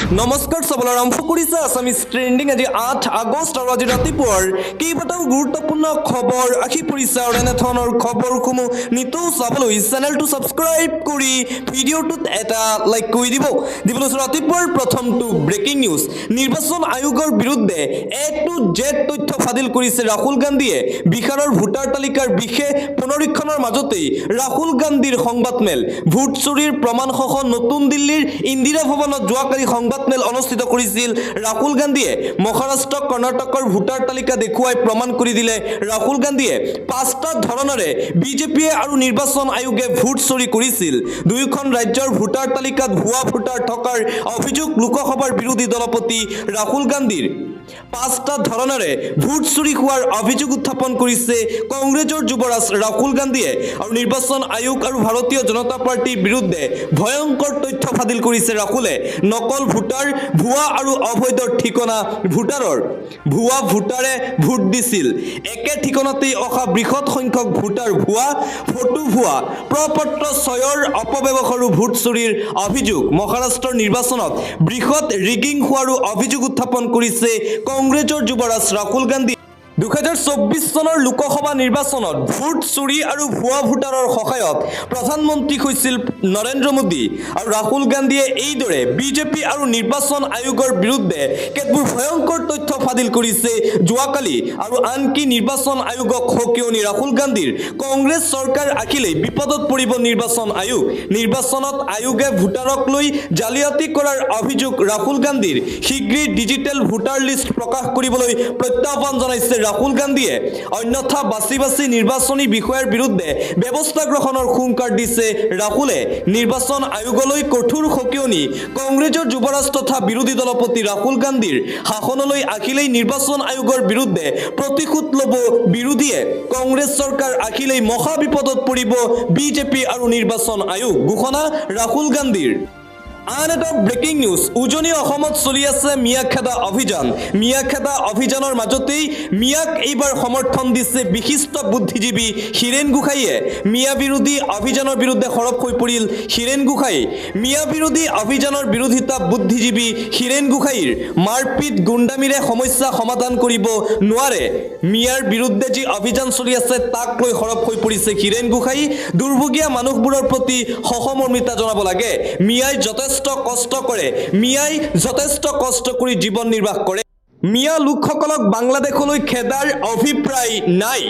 নমস্কাৰ সবল আৰম্ভ কৰিছে আছামিজ ট্ৰেণ্ডিং আজি 8 আগষ্ট আৰু আজি ৰাতিপুৱাৰ কেইবাটাও গুৰুত্বপূৰ্ণ খবৰ আহি পৰিছে আৰু এনেধৰণৰ খবৰসমূহ নিতৌ চাবলৈ চেনেলটো ছাবস্ক্ৰাইব কৰি ভিডিঅ'টোত এটা লাইক কৰি দিবলৈ ৰাতিপুৱাৰ প্ৰথমটো ব্ৰেকিং নিউজ নিৰ্বাচন আয়োগৰ বিৰুদ্ধে A to Z তথ্য ফাদিল কৰিছে ৰাহুল গান্ধীয়ে বিহাৰৰ ভোটাৰ তালিকাৰ বিশেষ পুনৰীক্ষণৰ মাজতেই ৰাহুল গান্ধীৰ সংবাদমেল ভোট চুৰিৰ প্ৰমাণসহ নতুন দিল্লীৰ ইন্দিৰা ভৱনত যোৱাকালি সংবাদমেল অনুষ্ঠিত কৰিছিল ৰাহুল গান্ধীয়ে মহাৰাষ্ট্ৰ কৰ্ণাটকৰ ভোটাৰ তালিকা দেখুৱাই প্ৰমাণ কৰি দিলে ৰাহুল গান্ধীয়ে পাঁচটা ধৰণৰে বিজেপিয়ে আৰু নিৰ্বাচন আয়োগে ভোট চুৰি কৰিছিল দুইখন ৰাজ্যৰ ভোটাৰ তালিকাত ভুৱা ভোটাৰ থকাৰ অভিযোগ লোকসভাৰ বিৰোধী দলপতি ৰাহুল গান্ধীৰ পাঁচটা ধৰণৰে ভোট চুৰি হোৱাৰ অভিযোগ উত্থাপন কৰিছে কংগ্ৰেছৰ যুৱৰাজ ৰাহুল গান্ধীয়ে আৰু নিৰ্বাচন আয়োগ আৰু ভাৰতীয় জনতা পাৰ্টিৰ বিৰুদ্ধে ভয়ংকৰ তথ্য ফাদিল কৰিছে ৰাহুলে নকল ভোটাৰ ভুৱা আৰু অবৈধ ঠিকনা ভোটাৰৰ ভুৱা ভোটাৰে ভোট দিছিল একে ঠিকনাতেই অহা বৃহৎ সংখ্যক ভোটাৰ ভুৱা ফটো ভুৱা প্ৰপত্ৰ ছয়ৰ অপব্যৱহাৰো ভোট চুৰিৰ অভিযোগ মহাৰাষ্ট্ৰৰ নিৰ্বাচনত বৃহৎ ৰিগিং হোৱাৰো অভিযোগ উত্থাপন কৰিছে কংগ্ৰেছৰ যুৱৰাজ ৰাহুল গান্ধী 2024 চনৰ লোকসভা নিৰ্বাচনত ভোট চুৰি আৰু ভুৱা ভোটাৰৰ সহায়ত প্ৰধানমন্ত্ৰী হৈছিল নৰেন্দ্ৰ মোদী আৰু ৰাহুল গান্ধীয়ে এইদৰে বিজেপি আৰু নিৰ্বাচন আয়োগৰ বিৰুদ্ধে কেতবোৰ ভয়ংকৰ তথ্য ফাদিল কৰিছে যোৱাকালি আৰু আনকি নিৰ্বাচন আয়োগক হকিয়নি ৰাহুল গান্ধীৰ কংগ্ৰেছ চৰকাৰ আহিলেই বিপদত পৰিব নিৰ্বাচন আয়োগ নিৰ্বাচনত আয়োগে ভোটাৰক লৈ জালিয়াতি কৰাৰ অভিযোগ ৰাহুল গান্ধীৰ শীঘ্ৰেই ডিজিটেল ভোটাৰ লিষ্ট প্ৰকাশ কৰিবলৈ প্ৰত্যাহ্বান জনাইছে ৰাহুল গান্ধীয়ে অন্যথা বাছি নিৰ্বাচনী বিষয়ৰ বিৰুদ্ধে ব্যৱস্থা গ্ৰহণৰ হুংকাৰ দিছে ৰাহুলে নিৰ্বাচন আয়োগলৈ কঠোৰ হকিয়নি কংগ্ৰেছৰ যুৱৰাজ তথা বিৰোধী দলপতি ৰাহুল গান্ধীৰ শাসনলৈ আহিলেই নিৰ্বাচন আয়োগৰ বিৰুদ্ধে প্ৰতিশোধ ল'ব বিৰোধীয়ে কংগ্ৰেছ চৰকাৰ আহিলেই মহা বিপদত পৰিব বিজেপি আৰু নিৰ্বাচন আয়োগ ঘোষণা ৰাহুল গান্ধীৰ আন এটা ব্ৰেকিং নিউজ উজনি অসমত চলি আছে মিয়াখেদা অভিযানৰ মাজতেই মিয়াক এইবাৰ সমৰ্থন দিছে বিশিষ্ট বুদ্ধিজীৱী হীৰেণ গোহাঁইয়ে মিয়া বিৰোধী অভিযানৰ বিৰুদ্ধে সৰব হৈ পৰিল হীৰেণ গোহাঁই মিয়া বিৰোধী অভিযানৰ বিৰোধিতা বুদ্ধিজীৱী হীৰেণ গোহাঁইৰ মাৰপিট গুণ্ডামীৰে সমস্যা সমাধান কৰিব নোৱাৰে মিয়াৰ বিৰুদ্ধে যি অভিযান চলি আছে তাক লৈ সৰব হৈ পৰিছে হীৰেণ গোহাঁই দুৰ্ভগীয়া মানুহবোৰৰ প্ৰতি সহমৰ্মিতা জনাব লাগে মিয়াই যথেষ্ট কষ্ট কৰি জীৱন নিৰ্বাহ কৰে মিয়া লোকসকলক বাংলাদেশলৈ খেদাৰ অভিপ্ৰায় নাই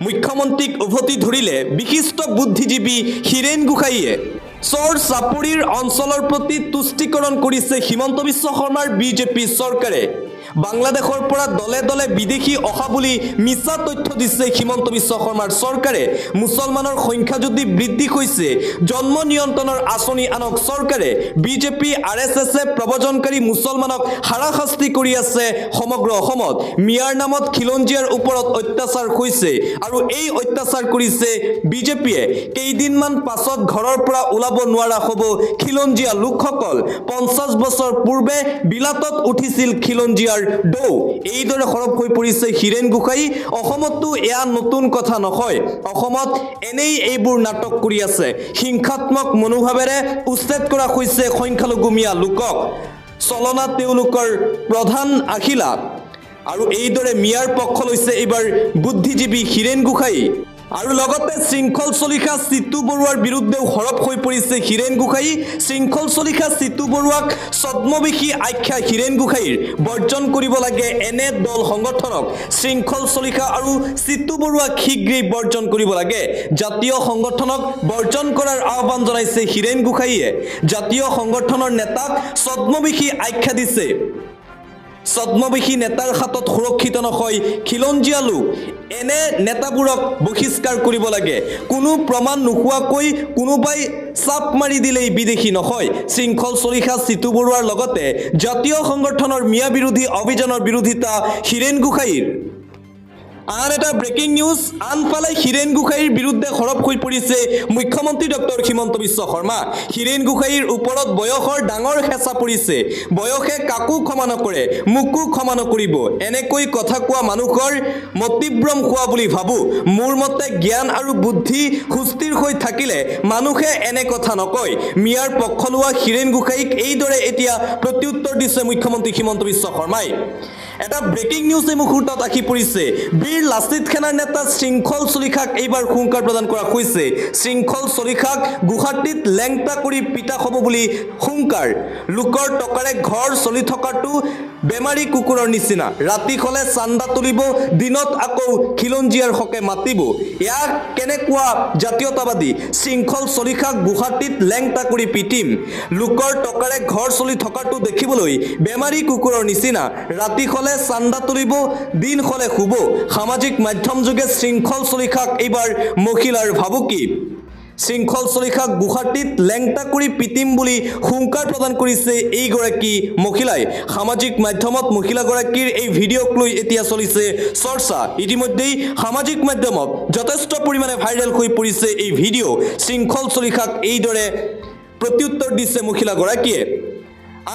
মুখ্যমন্ত্ৰীক উভতি ধৰিলে বিশিষ্ট বুদ্ধিজীৱী হীৰেণ গোহাঁইয়ে চৰ চাপৰিৰ অঞ্চলৰ প্ৰতি তুষ্টিকৰণ কৰিছে হিমন্ত বিশ্ব শৰ্মাৰ বিজেপি চৰকাৰে বাংলাদেশৰ পৰা দলে দলে বিদেশী অহা বুলি মিছা তথ্য দিছে হিমন্ত বিশ্ব শৰ্মাৰ চৰকাৰে মুছলমানৰ সংখ্যা যদি বৃদ্ধি হৈছে জন্ম নিয়ন্ত্ৰণৰ আঁচনি আনক চৰকাৰে বিজেপি আৰএছএছে প্ৰবজনকাৰী মুছলমানক হাৰাশাস্তি কৰি আছে সমগ্ৰ অসমত মিয়াৰ নামত খিলঞ্জীয়াৰ ওপৰত অত্যাচাৰ হৈছে আৰু এই অত্যাচাৰ কৰিছে বিজেপিয়ে কেইদিনমান পাছত ঘৰৰ পৰা ওলাব নোৱাৰা হ'ব খিলঞ্জীয়া লোকসকল 50 বছৰ পূৰ্বে বিলাতত উঠিছিল খিলঞ্জীয়াৰ ডৌ এইদৰে সৰব হৈ পৰিছে হীৰেণ গোহাঁই অসমতো এয়া নতুন কথা নহয় অসমত এনেই এইবোৰ নাটক কৰি আছে হিংসাত্মক মনোভাৱেৰে উচ্ছেদ কৰা হৈছে সংখ্যালঘু মিয়া লোকক চলনা তেওঁলোকৰ প্ৰধান আখিলা আৰু এইদৰে মিয়াৰ পক্ষ লৈছে এইবাৰ বুদ্ধিজীৱী হীৰেণ গোহাঁই আৰু লগতে শৃংখল চলিখা চিতু বৰুৱাৰ বিৰুদ্ধেও সৰব হৈ পৰিছে হীৰেণ গোহাঁই শৃংখল চলিখা চিতু বৰুৱাক ছদ্মবেশী আখ্যা হীৰেণ গোহাঁইৰ বৰ্জন কৰিব লাগে এনে দল সংগঠনক শৃংখল চলিখা আৰু চিতু বৰুৱাক শীঘ্ৰেই বৰ্জন কৰিব লাগে জাতীয় সংগঠনক বৰ্জন কৰাৰ আহ্বান জনাইছে হীৰেণ গোহাঁইয়ে জাতীয় সংগঠনৰ নেতাক ছদ্মবেশী আখ্যা দিছে ছদ্মবেশী নেতাৰ হাতত সুৰক্ষিত নহয় খিলঞ্জীয়া লোক এনে নেতাবোৰক বহিষ্কাৰ কৰিব লাগে কোনো প্ৰমাণ নোহোৱাকৈ কোনোবাই চাপ মাৰি দিলেই বিদেশী নহয় শৃংখল চলিখা চিতু বৰুৱাৰ লগতে জাতীয় সংগঠনৰ মিয়া বিৰোধী অভিযানৰ বিৰোধিতা হীৰেণ গোহাঁইৰ আন এটা ব্ৰেকিং নিউজ আনফালে হীৰেণ গোসাঁইৰ বিৰুদ্ধে সৰব হৈ পৰিছে মুখ্যমন্ত্ৰী ডক্টৰ হিমন্ত বিশ্ব শৰ্মা হীৰেণ গোসাঁইৰ ওপৰত বয়সৰ ডাঙৰ হেঁচা পৰিছে বয়সে কাকো ক্ষমা নকৰে মোকো ক্ষমা নকৰিব এনেকৈ কথা কোৱা মানুহৰ মতিভ্ৰম হোৱা বুলি ভাবো মোৰ মতে জ্ঞান আৰু বুদ্ধি সুস্থিৰ হৈ থাকিলে মানুহে এনে কথা নকয় মিয়াৰ পক্ষ লোৱা হীৰেণ গোসাঁইক এইদৰে এতিয়া প্ৰত্যুত্তৰ দিছে মুখ্যমন্ত্ৰী হিমন্ত বিশ্ব শৰ্মাই এটা ব্ৰেকিং নিউজ এই মুহূৰ্তত আহি পৰিছে বীৰ লাচিত সেনাৰ নেতা শৃংখল চলিহাক এইবাৰ হুংকাৰ প্ৰদান কৰা হৈছে শৃংখল চলিহাক গুৱাহাটীত লেংটা কৰি পিতা হ'ব বুলি হুংকাৰ লোকৰ টকাৰে ঘৰ চলি থকাটো বেমাৰী কুকুৰৰ নিচিনা ৰাতি হ'লে চান্দা তুলিব দিনত আকৌ খিলঞ্জীয়াৰ হকে মাতিব ইয়াক কেনেকুৱা জাতীয়তাবাদী শৃংখল চলিহাক গুৱাহাটীত লেংটা কৰি পিটিম লোকৰ টকাৰে ঘৰ চলি থকাটো দেখিবলৈ বেমাৰী কুকুৰৰ নিচিনা ৰাতি হ'লে চান্দা তুলিব দিন হ'লে শুব সামাজিক মাধ্যম যোগে শৃংখল চলিহাক এইবাৰ মহিলাৰ ভাবুকি শৃংখল চলিহাক গুৱাহাটীত লেংটা কৰি পিটিম বুলি হুংকাৰ প্ৰদান কৰিছে এইগৰাকী মহিলাই সামাজিক মাধ্যমত মহিলাগৰাকীৰ এই ভিডিঅ'ক লৈ এতিয়া চলিছে চৰ্চা ইতিমধ্যেই সামাজিক মাধ্যমত যথেষ্ট পৰিমাণে ভাইৰেল হৈ পৰিছে এই ভিডিঅ' শৃংখল চলিহাক এইদৰে প্ৰত্যুত্তৰ দিছে মহিলাগৰাকীয়ে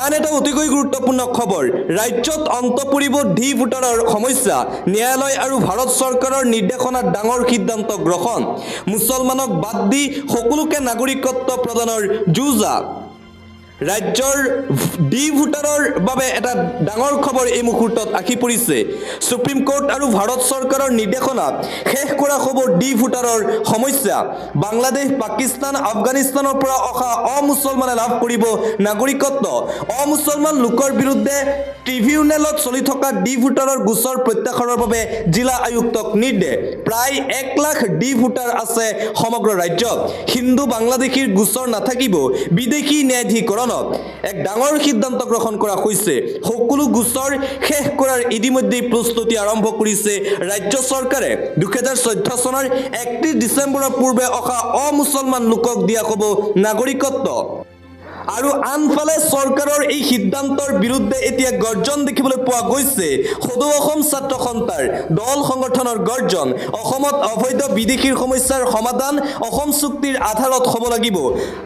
আন এটা অতিকৈ গুৰুত্বপূৰ্ণ খবৰ ৰাজ্যত অন্ত পৰিব ডি ভোটাৰৰ সমস্যা ন্যায়ালয় আৰু ভাৰত চৰকাৰৰ নিৰ্দেশনাত ডাঙৰ সিদ্ধান্ত গ্ৰহণ মুছলমানক বাদ দি সকলোকে নাগৰিকত্ব প্ৰদানৰ যোজা ৰাজ্যৰ ডি ভোটাৰৰ বাবে এটা ডাঙৰ খবৰ এই মুহূৰ্তত আহি পৰিছে সুপ্ৰিম কোৰ্ট আৰু ভাৰত চৰকাৰৰ নিৰ্দেশনাত শেষ কৰা হ'ব ডি ভোটাৰৰ সমস্যা বাংলাদেশ পাকিস্তান আফগানিস্তানৰ পৰা অহা অমুছলমানে লাভ কৰিব নাগৰিকত্ব অমুছলমান লোকৰ বিৰুদ্ধে ট্ৰিবিউনেলত চলি থকা ডি ভোটাৰৰ গোচৰ প্ৰত্যাহাৰৰ বাবে জিলা আয়ুক্তক নিৰ্দেশ প্ৰায় 1 লাখ ডি ভোটাৰ আছে সমগ্ৰ ৰাজ্যত হিন্দু বাংলাদেশীৰ গোচৰ নাথাকিব বিদেশী ন্যায়াধীকৰণ এক ডাঙৰ সিদ্ধান্ত গ্ৰহণ কৰা হৈছে সকলো গোচৰ শেষ কৰাৰ ইতিমধ্যে প্ৰস্তুতি আৰম্ভ কৰিছে ৰাজ্য চৰকাৰে 2014 চনৰ 31 ডিচেম্বৰৰ পূৰ্বে অহা অমুছলমান লোকক দিয়া হ'ব নাগৰিকত্ব আৰু আনফালে চৰকাৰৰ এই সিদ্ধান্তৰ বিৰুদ্ধে এতিয়া গৰ্জন দেখিবলৈ পোৱা গৈছে সদৌ অসম ছাত্ৰ সন্থাৰ দল সংগঠনৰ গৰ্জন অসমত অবৈধ বিদেশীৰ সমস্যাৰ সমাধান অসম চুক্তিৰ আধাৰত হ'ব লাগিব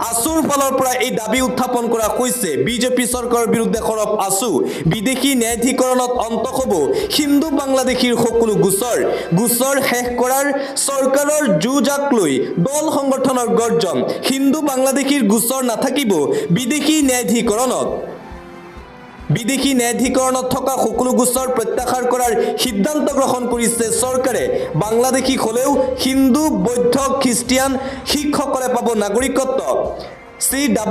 আসুৰ ফালৰ পৰা এই দাবী উত্থাপন কৰা হৈছে বিজেপি চৰকাৰৰ বিৰুদ্ধে খৰব আসু বিদেশী ন্যায়াধীকৰণত অন্ত হ'ব হিন্দু বাংলাদেশীৰ সকলো গোচৰ শেষ কৰাৰ চৰকাৰৰ যুঁজাক লৈ দল সংগঠনৰ গৰ্জন হিন্দু বাংলাদেশীৰ গোচৰ নাথাকিব বিদেশী ন্যায়াধীকৰণত থকা সকলো গোচৰ প্ৰত্যাহাৰ কৰাৰ সিদ্ধান্ত গ্ৰহণ কৰিছে চৰকাৰে বাংলাদেশী হ'লেও হিন্দু বৌদ্ধ খ্ৰীষ্টিয়ান শিখসকলে পাব নাগৰিকত্ব CAA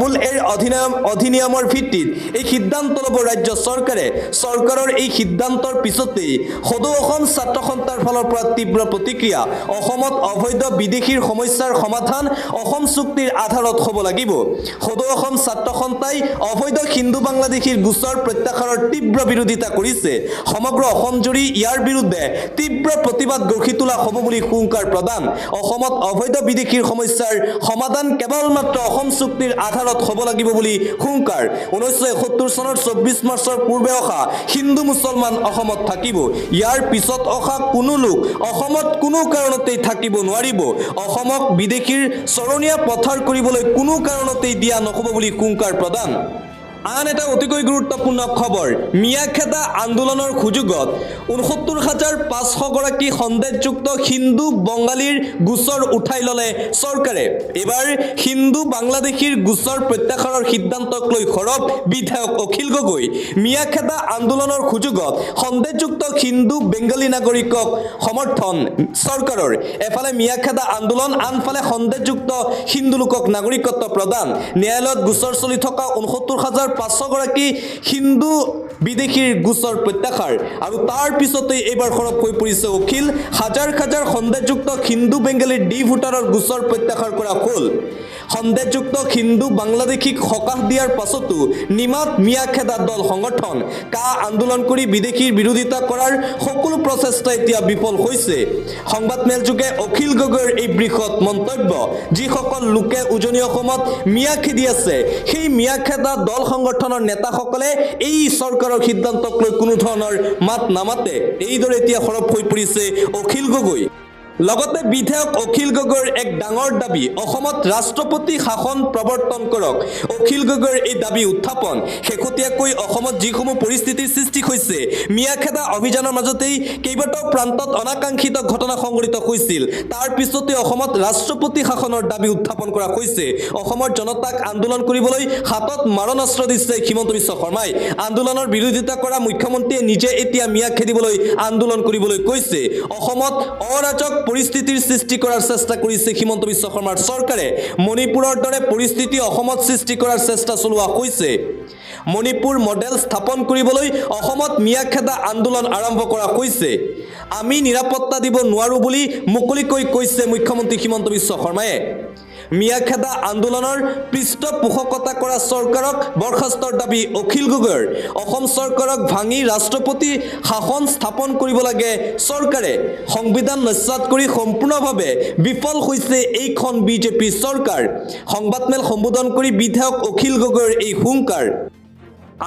অধিনিয়মৰ ভিত্তিত এই সিদ্ধান্ত ল'ব ৰাজ্য চৰকাৰে চৰকাৰৰ এই সিদ্ধান্তৰ পিছতেই সদৌ অসম ছাত্ৰ সন্থাৰ ফালৰ পৰা তীব্ৰ প্ৰতিক্ৰিয়া অসমত অবৈধ বিদেশীৰ সমস্যাৰ সমাধান অসম চুক্তিৰ আধাৰত হ'ব লাগিব সদৌ অসম ছাত্ৰ সন্থাই অবৈধ হিন্দু বাংলাদেশীৰ গোচৰ প্ৰত্যাহাৰৰ তীব্ৰ বিৰোধিতা কৰিছে সমগ্ৰ অসম জুৰি ইয়াৰ বিৰুদ্ধে তীব্ৰ প্ৰতিবাদ গঢ়ি তোলা হ'ব বুলি হুংকাৰ প্ৰদান অসমত অবৈধ বিদেশীৰ সমস্যাৰ সমাধান কেৱল মাত্ৰ অসম আধাৰত হ'ব লাগিব বুলি হুংকাৰ 1971 চনৰ 24 মাৰ্চৰ পূৰ্বে অহা হিন্দু মুছলমান অসমত থাকিব ইয়াৰ পিছত অহা কোনো লোক অসমত কোনো কাৰণতেই থাকিব নোৱাৰিব অসমক বিদেশীৰ চৰণীয়া পথাৰ কৰিবলৈ কোনো কাৰণতেই দিয়া নহ'ব বুলি হুংকাৰ প্ৰদান আন এটা অতিকৈ গুৰুত্বপূৰ্ণ খবৰ মিয়াখেদা আন্দোলনৰ সুযোগত ৬৯,৫০০ গৰাকী সন্দেহযুক্ত হিন্দু বঙালীৰ গোচৰ উঠাই ল'লে চৰকাৰে এবাৰ হিন্দু বাংলাদেশীৰ গোচৰ প্ৰত্যাহাৰৰ সিদ্ধান্তক লৈ সৰব বিধায়ক অখিল গগৈ মিয়াখেদা আন্দোলনৰ সুযোগত সন্দেহযুক্ত হিন্দু বেংগলী নাগৰিকক সমৰ্থন চৰকাৰৰ এফালে মিয়াখেদা আন্দোলন আনফালে সন্দেহযুক্ত হিন্দু লোকক নাগৰিকত্ব প্ৰদান ন্যায়ালয়ত গোচৰ চলি থকা ৬৯,৫০০ গৰাকী হিন্দু বিদেশীৰ গোচৰ প্ৰত্যাহাৰ আৰু তাৰ পিছতে এইবাৰ খৰব হৈ পৰিছে অখিল হাজাৰ হাজাৰ সন্দেহযুক্ত হিন্দু বেংগলীৰ ডি ভোটাৰৰ গোচৰ প্ৰত্যাহাৰ কৰা হ'ল সন্দেহযুক্ত হিন্দু বাংলাদেশীক সকাহ দিয়াৰ পাছতো নিমাত মিয়াখেদা দল সংগঠন কা আন্দোলন কৰি বিদেশীৰ বিৰোধিতা কৰাৰ সকলো প্ৰচেষ্টা এতিয়া বিফল হৈছে। সংবাদমেলযোগে অখিল গগৈৰ এই বৃহৎ মন্তব্য, যিসকল লোকে উজনি অসমত মিয়া খেদি আছে সেই মিয়াখেদা দল সংগঠনৰ নেতাসকলে এই চৰকাৰৰ সিদ্ধান্তক লৈ কোনো ধৰণৰ মাত নামাতে। এইদৰে এতিয়া সৰব হৈ পৰিছে অখিল গগৈ। লগতে বিধায়ক অখিল গগৈৰ এক ডাঙৰ দাবী, অসমত ৰাষ্ট্ৰপতি শাসন প্ৰৱৰ্তন কৰক। অখিল গগৈৰ এই দাবী উত্থাপন। শেহতীয়াকৈ অসমত যিসমূহ পৰিস্থিতিৰ সৃষ্টি হৈছে, মিয়াখেদা অভিযানৰ মাজতেই কেইবাটাও প্ৰান্তত অনাকাংক্ষিত ঘটনা সংঘটিত হৈছিল। তাৰ পিছতে অসমত ৰাষ্ট্ৰপতি শাসনৰ দাবী উত্থাপন কৰা হৈছে। অসমৰ জনতাক আন্দোলন কৰিবলৈ হাতত মাৰণাস্ত্ৰ দিছে হিমন্ত বিশ্ব শৰ্মাই। আন্দোলনৰ বিৰোধিতা কৰা মুখ্যমন্ত্ৰীয়ে নিজে এতিয়া মিয়া খেদিবলৈ আন্দোলন কৰিবলৈ কৈছে। অসমত অৰাজক পৰিস্থিতিৰ সৃষ্টি কৰাৰ চেষ্টা কৰিছে হিমন্ত বিশ্ব শৰ্মাৰ চৰকাৰে। মণিপুৰৰ দৰে পৰিস্থিতি অসমত সৃষ্টি কৰাৰ চেষ্টা চলোৱা হৈছে। মণিপুৰ মডেল স্থাপন কৰিবলৈ অসমত মিয়াখেদা আন্দোলন আৰম্ভ কৰা হৈছে। আমি নিৰাপত্তা দিব নোৱাৰোঁ বুলি মুকলিকৈ কৈছে মুখ্যমন্ত্ৰী হিমন্ত বিশ্ব শৰ্মাই। মিয়াখেদা আন্দোলনৰ পৃষ্ঠপোষকতা কৰা চৰকাৰক বৰখাস্তৰ দাবী অখিল গগৈৰ। অসম চৰকাৰক ভাঙি ৰাষ্ট্ৰপতি শাসন স্থাপন কৰিব লাগে চৰকাৰে। সংবিধান নস্যাৎ কৰি সম্পূৰ্ণভাৱে বিফল হৈছে এইখন বিজেপি চৰকাৰ। সংবাদমেল সম্বোধন কৰি বিধায়ক অখিল গগৈৰ এই হুংকাৰ।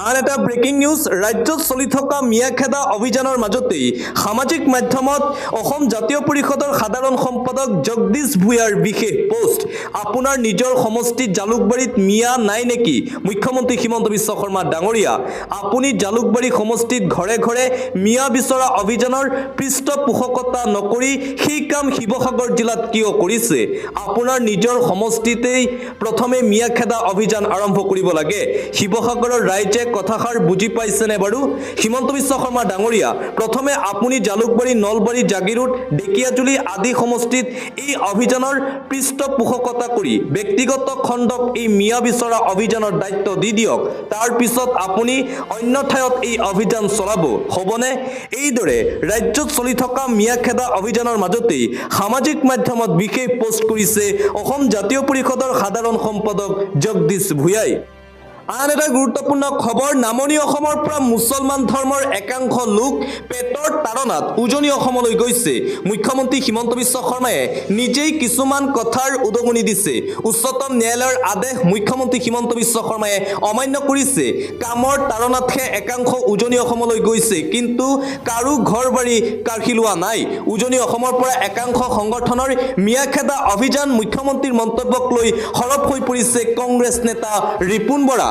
আন এটা ব্ৰেকিং নিউজ, ৰাজ্যত চলি থকা মিয়াখেদা অভিযানৰ মাজতেই সামাজিক মাধ্যমত অসম জাতীয় পৰিষদৰ সাধাৰণ সম্পাদক জগদীশ ভূঞাৰ বিশেষ পোষ্ট। আপোনাৰ নিজৰ সমষ্টিত জালুকবাৰীত মিয়া নাই নেকি? মুখ্যমন্ত্ৰী হিমন্ত বিশ্ব শৰ্মা ডাঙৰীয়া, আপুনি জালুকবাৰী সমষ্টিত ঘৰে ঘৰে মিয়া বিচৰা অভিযানৰ পৃষ্ঠপোষকতা নকৰি সেই কাম শিৱসাগৰ জিলাত কিয় কৰিছে? আপোনাৰ নিজৰ সমষ্টিতেই প্ৰথমে মিয়াখেদা অভিযান আৰম্ভ কৰিব লাগে। শিৱসাগৰৰ ৰাইজে কথাষাৰ বুজি পাইছেনে বাৰু? হিমন্ত বিশ্ব শৰ্মা ডাঙৰীয়া, প্ৰথমে আপুনি জালুকবাৰী, নলবাৰী, জাগিৰোড, ঢেকিয়াজুলি আদি সমষ্টিত এই অভিযানৰ পৃষ্ঠপোষকতা কৰি ব্যক্তিগত খণ্ডক এই মিয়া বিচৰা অভিযানৰ দায়িত্ব দি দিয়ক। তাৰ পিছত আপুনি অন্য ঠাইত এই অভিযান চলাব, হ'বনে? এইদৰে ৰাজ্যত চলি থকা মিয়াখেদা অভিযানৰ মাজতেই সামাজিক মাধ্যমত বিশেষ পোষ্ট কৰিছে অসম জাতীয় পৰিষদৰ সাধাৰণ সম্পাদক জগদীশ ভূঞাই। আন এটা গুৰুত্বপূৰ্ণ খবৰ, নামনি অসমৰ পৰা মুছলমান ধৰ্মৰ একাংশ লোক পেটৰ তাড়নাত উজনি অসমলৈ গৈছে। মুখ্যমন্ত্ৰী হিমন্ত বিশ্ব শৰ্মাই নিজেই কিছুমান কথাৰ উদগনি দিছে। উচ্চতম ন্যায়ালয়ৰ আদেশ মুখ্যমন্ত্ৰী হিমন্ত বিশ্ব শৰ্মাই অমান্য কৰিছে। কামৰ তাড়নাতহে একাংশ উজনি অসমলৈ গৈছে, কিন্তু কাৰো ঘৰ বাৰী কাঢ়ি লোৱা নাই। উজনি অসমৰ পৰা একাংশ সংগঠনৰ মিয়াখেদা অভিযান, মুখ্যমন্ত্ৰীৰ মন্তব্যক লৈ সৰব হৈ পৰিছে কংগ্ৰেছ নেতা ৰিপুণ বৰা।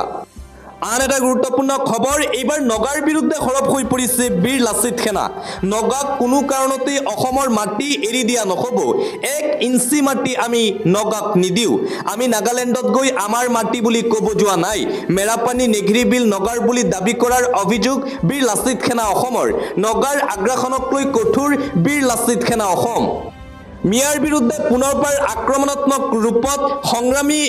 আন এটা গুৰুত্বপূৰ্ণ খবৰ, এইবাৰ নগাৰ বিৰুদ্ধে সৰব হৈ পৰিছে বীৰ লাচিত সেনা। নগাক কোনো কাৰণতেই অসমৰ মাটি এৰি দিয়া নহ'ব। 1 ইঞ্চি মাটি আমি নগাক নিদিওঁ। আমি নাগালেণ্ডত গৈ আমাৰ মাটি বুলি ক'ব যোৱা নাই। মেৰাপানী, নেঘিৰি বিল নগাৰ বুলি দাবী কৰাৰ অভিযোগ বীৰ লাচিত সেনা অসমৰ। নগাৰ আগ্ৰাসনক লৈ কঠোৰ বীৰ লাচিত সেনা অসম। মিয়াৰ বিৰুদ্ধে পুনৰবাৰ আক্ৰমণাত্মক ৰূপত সংগ্ৰামী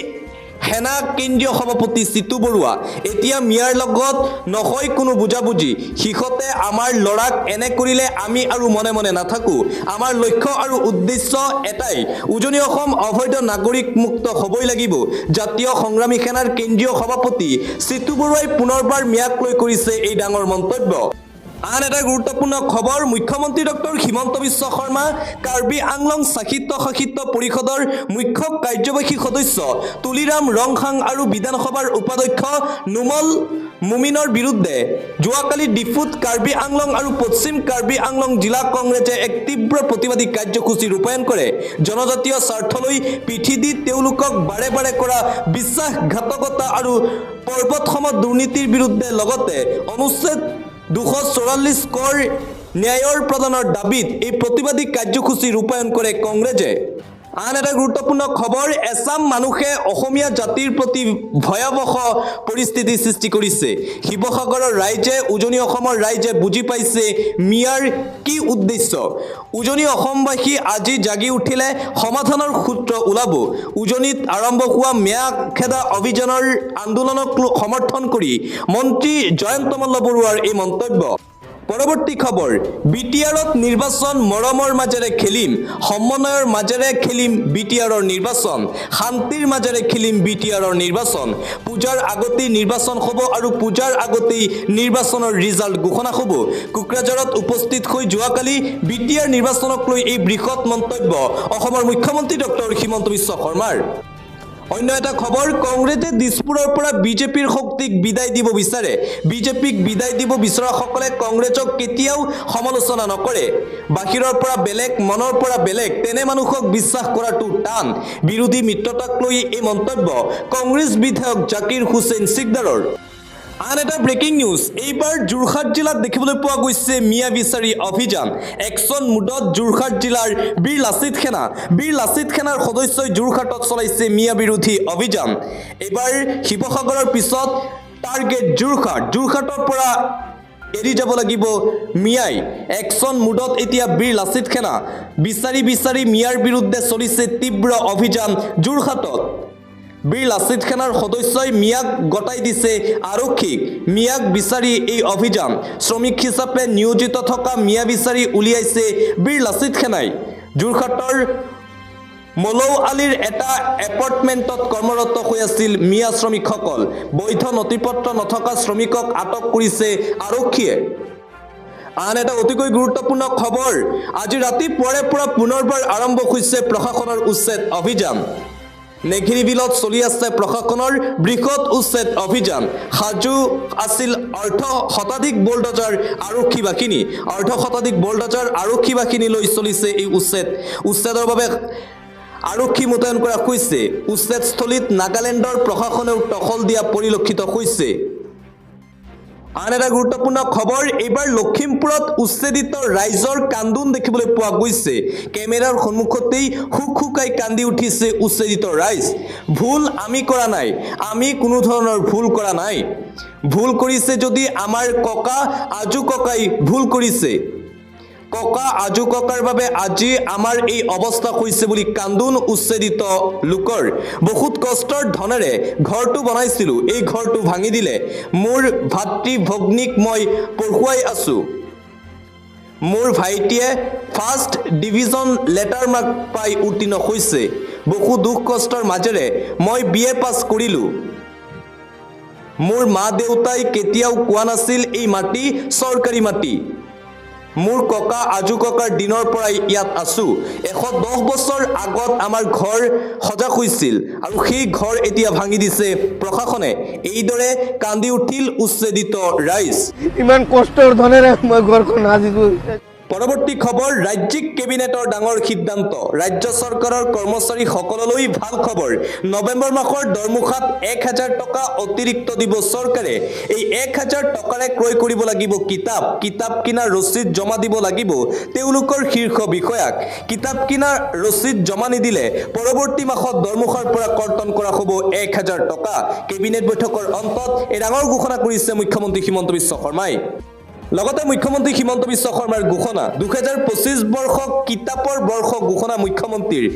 সেনা কেন্দ্ৰীয় সভাপতি চিতু বৰুৱা। এতিয়া মিয়াৰ লগত নহয় কোনো বুজাবুজি। শিখতে আমাৰ ল'ৰাক এনে কৰিলে আমি আৰু মনে মনে নাথাকোঁ। আমাৰ লক্ষ্য আৰু উদ্দেশ্য এটাই, উজনি অসম অবৈধ নাগৰিক মুক্ত হ'বই লাগিব। জাতীয় সংগ্ৰামী সেনাৰ কেন্দ্ৰীয় সভাপতি চিতু বৰুৱাই পুনৰবাৰ মিয়াক লৈ কৰিছে এই ডাঙৰ মন্তব্য। আন এটা গুৰুত্বপূৰ্ণ খবৰ, মুখ্যমন্ত্ৰী ডক্টৰ হিমন্ত বিশ্ব শৰ্মা কাৰ্বি আংলং সাহিত্য পৰিষদৰ মুখ্য কাৰ্যবাহী সদস্য তুলিৰাম ৰংহাং আৰু বিধানসভাৰ উপাধ্যক্ষ নুমল মুমিনৰ বিৰুদ্ধে যোৱাকালি ডিফুত কাৰ্বি আংলং আৰু পশ্চিম কাৰ্বি আংলং জিলা কংগ্ৰেছে এক তীব্ৰ প্ৰতিবাদী কাৰ্যসূচী ৰূপায়ণ কৰে। জনজাতীয় স্বাৰ্থলৈ পিঠি দি তেওঁলোকক বাৰে বাৰে কৰা বিশ্বাসঘাতকতা আৰু পৰ্বতসম দুৰ্নীতিৰ বিৰুদ্ধে লগতে অনুচ্ছেদ 244 কৰ ন্যায়ৰ প্ৰদানৰ দাবীত এই প্ৰতিবাদী কাৰ্যসূচী ৰূপায়ণ কৰে কংগ্ৰেছে। আন এটা গুৰুত্বপূৰ্ণ খবৰ, এছাম মানুহে অসমীয়া জাতিৰ প্ৰতি ভয়াৱহ পৰিস্থিতি সৃষ্টি কৰিছে। শিৱসাগৰৰ ৰাইজে, উজনি অসমৰ ৰাইজে বুজি পাইছে মিয়াৰ কি উদ্দেশ্য। উজনি অসমবাসী আজি জাগি উঠিলে সমাধানৰ সূত্ৰ ওলাব। উজনিত আৰম্ভ হোৱা মিয়াখেদা অভিযানৰ আন্দোলনক সমৰ্থন কৰি মন্ত্ৰী জয়ন্ত মল্ল বৰুৱাৰ এই মন্তব্য। পৰৱৰ্তী খবৰ বিটিআৰত নিৰ্বাচন মৰমৰ মাজেৰে খেলিম সমন্বয়ৰ মাজেৰে খেলিম বিটিআৰৰ নিৰ্বাচন শান্তিৰ মাজেৰে খেলিম বিটিআৰৰ নিৰ্বাচন পূজাৰ আগতেই নিৰ্বাচন হ'ব আৰু পূজাৰ আগতেই নিৰ্বাচনৰ ৰিজাল্ট ঘোষণা হ'ব কোকৰাঝাৰত উপস্থিত হৈ যোৱাকালি বিটিআৰ নিৰ্বাচনক লৈ এই বৃহৎ মন্তব্য অসমৰ মুখ্যমন্ত্ৰী ডক্টৰ হিমন্ত বিশ্ব শৰ্মাৰ অন্য এটা খবৰ কংগ্ৰেছে দিছপুৰৰ পৰা বিজেপিৰ শক্তিক বিদায় দিব বিচাৰে বিজেপিক বিদায় দিব বিচৰাসকলে কংগ্ৰেছক কেতিয়াও সমালোচনা নকৰে বাহিৰৰ পৰা বেলেগ মনৰ পৰা বেলেগ তেনে মানুহক বিশ্বাস কৰাটো টান বিৰোধী মিত্ৰতাক লৈ এই মন্তব্য কংগ্ৰেছ বিধায়ক জাকিৰ হুছেইন সিকদাৰৰ আন এটা ব্ৰেকিং নিউজ এইবাৰ যোৰহাট জিলাত দেখিবলৈ পোৱা গৈছে মিয়া বিচাৰি অভিযান একশন মুডত যোৰহাট জিলাৰ বীৰ লাচিত সেনাৰ সদস্যই যোৰহাটত চলাইছে মিয়া বিৰোধী অভিযান এইবাৰ শিৱসাগৰৰ পিছত টাৰ্গেট যোৰহাটৰ পৰা এৰি যাব লাগিব মিয়াই একশন মুডত এতিয়া বীৰ লাচিত সেনা বিচাৰি মিয়াৰ বিৰুদ্ধে চলিছে তীব্ৰ অভিযান যোৰহাটত বীৰ লাচিত সেনাৰ সদস্যই মিয়াক গতাই দিছে আৰক্ষীক মিয়াক বিচাৰি এই অভিযান শ্ৰমিক হিচাপে নিয়োজিত থকা মিয়া বিচাৰি উলিয়াইছে বীৰ লাচিত সেনাই যোৰহাটৰ মলৌ আলিৰ এটা এপাৰ্টমেণ্টত কৰ্মৰত হৈ আছিল মিয়া শ্ৰমিকসকল বৈধ নথিপত্ৰ নথকা শ্ৰমিকক আটক কৰিছে আৰক্ষীয়ে আন এটা অতিকৈ গুৰুত্বপূৰ্ণ খবৰ আজি ৰাতিপুৱাৰে পৰা পুনৰবাৰ আৰম্ভ হৈছে প্ৰশাসনৰ উচ্ছেদ অভিযান নেঘিৰি বিলত চলি আছে প্ৰশাসনৰ বৃহৎ উচ্ছেদ অভিযান সাজু আছিল অৰ্ধশতাধিক বোলডজাৰ আৰক্ষী বাহিনী লৈ চলিছে এই উচ্ছেদৰ বাবে আৰক্ষী মোতায়েন কৰা হৈছে উচ্ছেদস্থলীত নাগালেণ্ডৰ প্ৰশাসনেও টহল দিয়া পৰিলক্ষিত হৈছে আন এটা গুৰুত্বপূৰ্ণ খবৰ এইবাৰ লখিমপুৰত উচ্ছেদিত ৰাইজৰ কান্দোন দেখিবলৈ পোৱা গৈছে কেমেৰাৰ সন্মুখতেই হুকাই কান্দি উঠিছে উচ্ছেদিত ৰাইজ ভুল আমি কৰা নাই আমি কোনো ধৰণৰ ভুল কৰা নাই ভুল কৰিছে যদি আমাৰ ককা আজু ককাই ভুল কৰিছে ককা আজু ককাৰ বাবে আজি আমাৰ এই অৱস্থা হৈছে বুলি কান্দোন উচ্ছেদিত লোকৰ বহুত কষ্টৰ ধনেৰে ঘৰটো বনাইছিলোঁ এই ঘৰটো ভাঙি দিলে মোৰ ভাতৃ ভগ্নীক মই পঢ়ুৱাই আছোঁ মোৰ ভাইটিয়ে ফাৰ্ষ্ট ডিভিজন লেটাৰ মাৰ্ক পাই উত্তীৰ্ণ হৈছে বহু দুখ কষ্টৰ মাজেৰে মই বিএ পাছ কৰিলোঁ মোৰ মা দেউতাই কেতিয়াও কোৱা নাছিল এই মাটি চৰকাৰী মাটি মোৰ ককা আজু ককাৰ দিনৰ পৰাই ইয়াত আছো 110 বছৰ আগত আমাৰ ঘৰ সজা হৈছিল আৰু সেই ঘৰ এতিয়া ভাঙি দিছে প্ৰশাসনে এইদৰে কান্দি উঠিল উচ্ছেদিত ৰাইজ ইমান কষ্টৰ ধনেৰে মই ঘৰখন সাজিছো পৰৱৰ্তী খবৰ ৰাজ্যিক কেবিনেটৰ ডাঙৰ সিদ্ধান্ত ৰাজ্য চৰকাৰৰ কৰ্মচাৰীসকললৈ ভাল খবৰ নৱেম্বৰ মাহৰ দৰমহাত 1000 টকা অতিৰিক্ত দিব চৰকাৰে এই 1000 টকাৰে ক্ৰয় কৰিব লাগিব কিতাপ কিনাৰ ৰচিদ জমা দিব লাগিব তেওঁলোকৰ শীৰ্ষ বিষয়াক কিতাপ কিনাৰ ৰচিদ জমা নিদিলে পৰৱৰ্তী মাহত দৰমহাৰ পৰা কৰ্তন কৰা হ'ব 1000 টকা কেবিনেট বৈঠকৰ অন্তত এই ডাঙৰ ঘোষণা কৰিছে মুখ্যমন্ত্ৰী হিমন্ত বিশ্ব শৰ্মাই লগতে মুখ্যমন্ত্ৰী হিমন্ত বিশ্ব শৰ্মাৰ ঘোষণা 2025 বৰ্ষক কিতাপৰ বৰ্ষ ঘোষণা মুখ্যমন্ত্ৰীৰ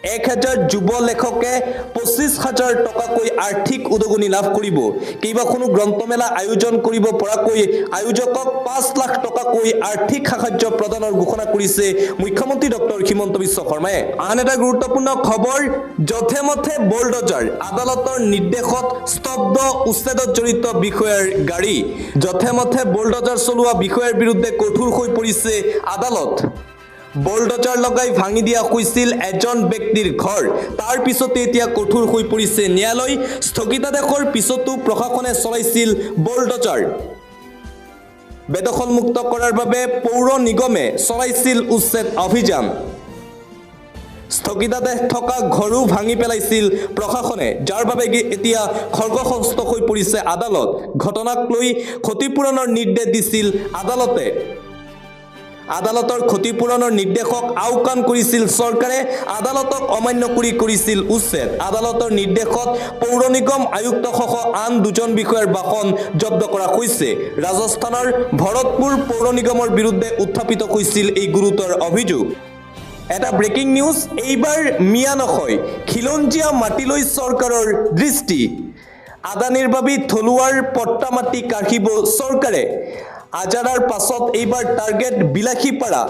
1000 যুৱ লেখকে 25000 টকাকৈ আৰ্থিক উদগনি লাভ কৰিব কেইবাখনো গ্ৰন্থমেলা আয়োজন কৰিব পৰাকৈ আয়োজকক 5 লাখ টকাকৈ আৰ্থিক সাহায্য প্ৰদানৰ ঘোষণা কৰিছে মুখ্যমন্ত্ৰী ডক্টৰ হিমন্ত বিশ্ব শৰ্মাই আন এটা গুৰুত্বপূৰ্ণ খবৰ যথেমথে বোলডজাৰ আদালতৰ নিৰ্দেশত স্তব্ধ উচ্ছেদত জড়িত বিষয়াৰ গাড়ী যথেমথে বোলডজাৰ চলোৱা বিষয়াৰ বিৰুদ্ধে কঠোৰ হৈ পৰিছে আদালত বোলডজাৰ লগাই ভাঙি দিয়া হৈছিল এজন ব্যক্তিৰ ঘৰ তাৰ পিছতে এতিয়া কঠোৰ হৈ পৰিছে ন্যায়ালয় স্থগিতাদেশৰ পিছতো প্ৰশাসনে চলাইছিল বোলডজাৰ বেদখলমুক্ত কৰাৰ বাবে পৌৰ নিগমে চলাইছিল উচ্ছেদ অভিযান স্থগিতাদেশ থকা ঘৰো ভাঙি পেলাইছিল প্ৰশাসনে যাৰ বাবে এতিয়া খৰ্গহস্ত হৈ পৰিছে আদালত ঘটনাক লৈ ক্ষতিপূৰণৰ নিৰ্দেশ দিছিল আদালতে আদালতৰ ক্ষতিপূৰণৰ নিৰ্দেশক আওকাণ কৰিছিল চৰকাৰে আদালতক অমান্য কৰিছিল উচ্ছেদ আদালতৰ নিৰ্দেশত পৌৰ নিগম আয়ুক্তসহ আন দুজন বিষয়াৰ বাহন জব্দ কৰা হৈছে ৰাজস্থানৰ ভৰতপুৰ পৌৰ নিগমৰ বিৰুদ্ধে উত্থাপিত হৈছিল এই গুৰুতৰ অভিযোগ এটা ব্ৰেকিং নিউজ এইবাৰ মিয়া নহয় খিলঞ্জীয়া মাটিলৈ চৰকাৰৰ দৃষ্টি আদানীৰ বাবে থলুৱাৰ পট্টা মাটি কাঢ়িব চৰকাৰে আজাৰাৰ পাছত এইবাৰ টাৰ্গেট বিলাসীপাৰা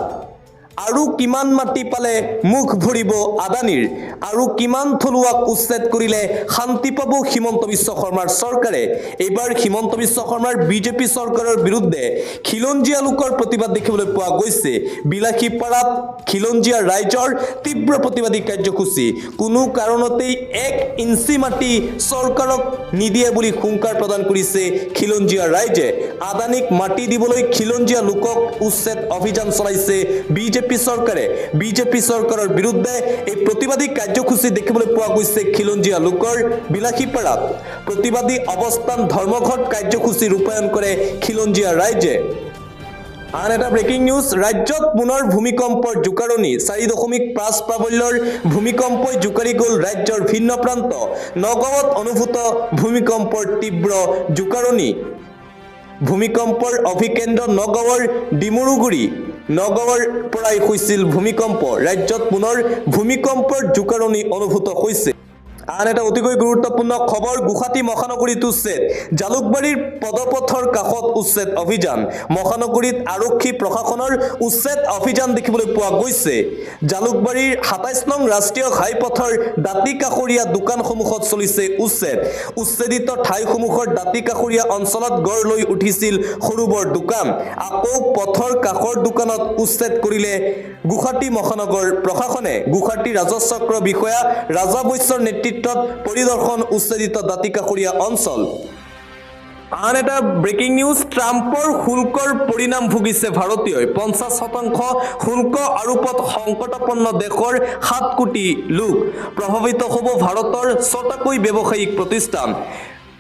আৰু কিমান মাটি পালে মুখ ভৰিব আদানীৰ আৰু কিমান থলুৱাক উচ্ছেদ কৰিলে শান্তি পাব হিমন্ত বিশ্ব শৰ্মাৰ চৰকাৰে এইবাৰ হিমন্ত বিশ্ব শৰ্মাৰ বিজেপি চৰকাৰৰ বিৰুদ্ধে খিলঞ্জীয়া লোকৰ প্ৰতিবাদ দেখিবলৈ পোৱা গৈছে বিলাসীপাৰাত খিলঞ্জীয়া ৰাইজৰ তীব্ৰ প্ৰতিবাদী কাৰ্যসূচী কোনো কাৰণতেই 1 ইঞ্চি মাটি চৰকাৰক নিদিয়ে বুলি হুংকাৰ প্ৰদান কৰিছে খিলঞ্জীয়া ৰাইজে আদানীক মাটি দিবলৈ খিলঞ্জীয়া লোকক উচ্ছেদ অভিযান চলাইছে বিজেপি চৰকাৰৰ বিৰুদ্ধে এই প্ৰতিবাদী কাৰ্যসূচী দেখিবলৈ পোৱা গৈছে খিলঞ্জীয়া লোকৰ বিলাসীপাৰাত প্ৰতিবাদী অৱস্থান ধৰ্মঘট কাৰ্যসূচী ৰূপায়ণ কৰে খিলঞ্জীয়া ৰাইজে আন এটা ব্ৰেকিং নিউজ ৰাজ্যত পুনৰ ভূমিকম্পৰ জোকাৰণি 4.5 প্ৰাবল্যৰ ভূমিকম্পই জোকাৰি গ'ল ৰাজ্যৰ ভিন্ন প্ৰান্ত নগাঁৱত অনুভূত ভূমিকম্পৰ তীব্ৰ জোকাৰণি ভূমিকম্পৰ অভিকেন্দ্ৰ নগাঁৱৰ ডিমৰুগুৰি নগাঁৱৰ পৰাই হৈছিল ভূমিকম্প ৰাজ্যত পুনৰ ভূমিকম্পৰ জোকাৰণি অনুভূত হৈছে আন এটা অতিকৈ গুৰুত্বপূৰ্ণ খবৰ গুৱাহাটী মহানগৰীত উচ্ছেদ জালুকবাৰীৰ পদপথৰ কাষত উচ্ছেদ অভিযান মহানগৰীত আৰক্ষী প্ৰশাসনৰ উচ্ছেদ অভিযান দেখিবলৈ পোৱা গৈছে জালুকবাৰীৰ 27 নং ৰাষ্ট্ৰীয় ঘাইপথৰ দাঁতি কাষৰীয়া দোকানসমূহত চলিছে উচ্ছেদিত ঠাইসমূহৰ দাঁতি কাষৰীয়া অঞ্চলত গঢ় লৈ উঠিছিল সৰুবৰ দোকান আকৌ পথৰ কাষৰ দোকানত উচ্ছেদ কৰিলে গুৱাহাটী মহানগৰ প্ৰশাসনে গুৱাহাটী ৰাজচক্ৰ বিষয়া ৰাজা বৈশ্যৰ নেতৃত্বত পৰিদৰ্শন উচ্ছেদিত দাঁতি কাষৰীয়া অঞ্চল আন এটা ব্ৰেকিং নিউজ ট্ৰাম্পৰ শুল্কৰ পৰিণাম ভুগিছে ভাৰতীয়ই 50% শুল্ক আৰোপত সংকটাপন্ন দেশৰ 7 কোটি লোক প্ৰভাৱিত হ'ব ভাৰতৰ 6টাকৈ ব্যৱসায়িক প্ৰতিষ্ঠান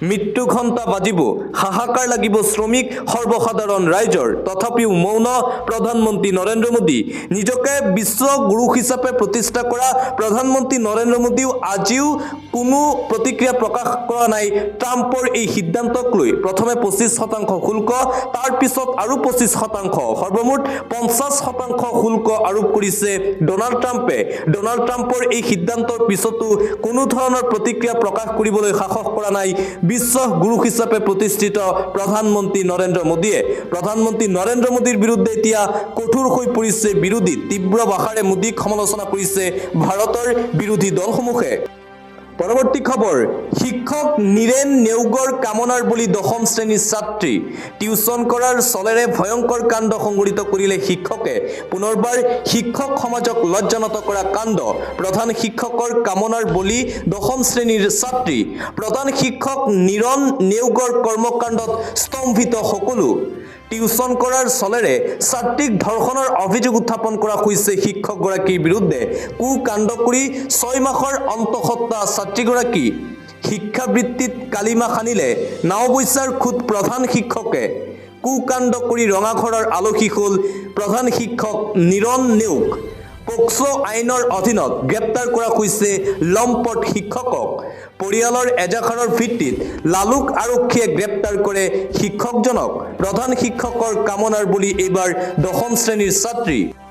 মৃত্যু ঘণ্টা বাজিব হাহাকাৰ লাগিব শ্ৰমিক সৰ্বসাধাৰণ ৰাইজৰ তথাপিও মৌন প্ৰধানমন্ত্ৰী নৰেন্দ্ৰ মোদী নিজকে বিশ্ব গুৰু হিচাপে প্ৰতিষ্ঠা কৰা প্ৰধানমন্ত্ৰী নৰেন্দ্ৰ মোদীও আজিও কোনো প্ৰতিক্ৰিয়া প্ৰকাশ কৰা নাই ট্ৰাম্পৰ এই সিদ্ধান্তক লৈ প্ৰথমে 25% শুল্ক তাৰ পিছত আৰু 25% সৰ্বমুঠ 50% শুল্ক আৰোপ কৰিছে ডোনাল্ড ট্ৰাম্পৰ এই সিদ্ধান্তৰ পিছতো কোনো ধৰণৰ প্ৰতিক্ৰিয়া প্ৰকাশ কৰিবলৈ সাহস কৰা নাই বিশ্ব গুৰু হিচাপে প্ৰতিষ্ঠিত প্ৰধানমন্ত্ৰী নৰেন্দ্ৰ মোদীৰ বিৰুদ্ধে এতিয়া কঠোৰ হৈ পৰিছে বিৰোধী তীব্ৰ ভাষাৰে মোদীক সমালোচনা কৰিছে ভাৰতৰ বিৰোধী দলসমূহে পৰৱৰ্তী খবৰ শিক্ষক নীৰেণ নেওগৰ কামনাৰ বলি 10ম শ্ৰেণীৰ ছাত্ৰী টিউচন কৰাৰ চলেৰে ভয়ংকৰ কাণ্ড সংঘটিত কৰিলে শিক্ষকে পুনৰবাৰ শিক্ষক সমাজক লজ্জানত কৰা কাণ্ড প্ৰধান শিক্ষকৰ কামনাৰ বলি 10ম শ্ৰেণীৰ ছাত্ৰী প্ৰধান শিক্ষক নীৰেণ নেওগৰ কৰ্মকাণ্ডত স্তম্ভিত সকলো টিউচন কৰাৰ চলেৰে ছাত্ৰীক ধৰ্ষণৰ অভিযোগ উত্থাপন কৰা হৈছে শিক্ষকগৰাকীৰ বিৰুদ্ধে কুকাণ্ড কৰি 6 মাহৰ অন্তঃসত্ত্বা ছাত্ৰীগৰাকী শিক্ষাবৃত্তিত কালিমা খানিলে নাওবৈচাৰ খুদ প্ৰধান শিক্ষকে কুকাণ্ড কৰি ৰঙাঘৰৰ আলহী হ'ল প্ৰধান শিক্ষক নীৰেণ নেওগ পক্সো আইনৰ অধীনত গ্ৰেপ্তাৰ কৰা হৈছে লম্পট শিক্ষকক পৰিয়ালৰ এজাহাৰৰ ভিত্তিত লালুক আৰক্ষীয়ে গ্ৰেপ্তাৰ কৰে শিক্ষকজনক প্ৰধান শিক্ষকৰ কামনাৰ বলি এইবাৰ 10ম শ্ৰেণীৰ ছাত্ৰী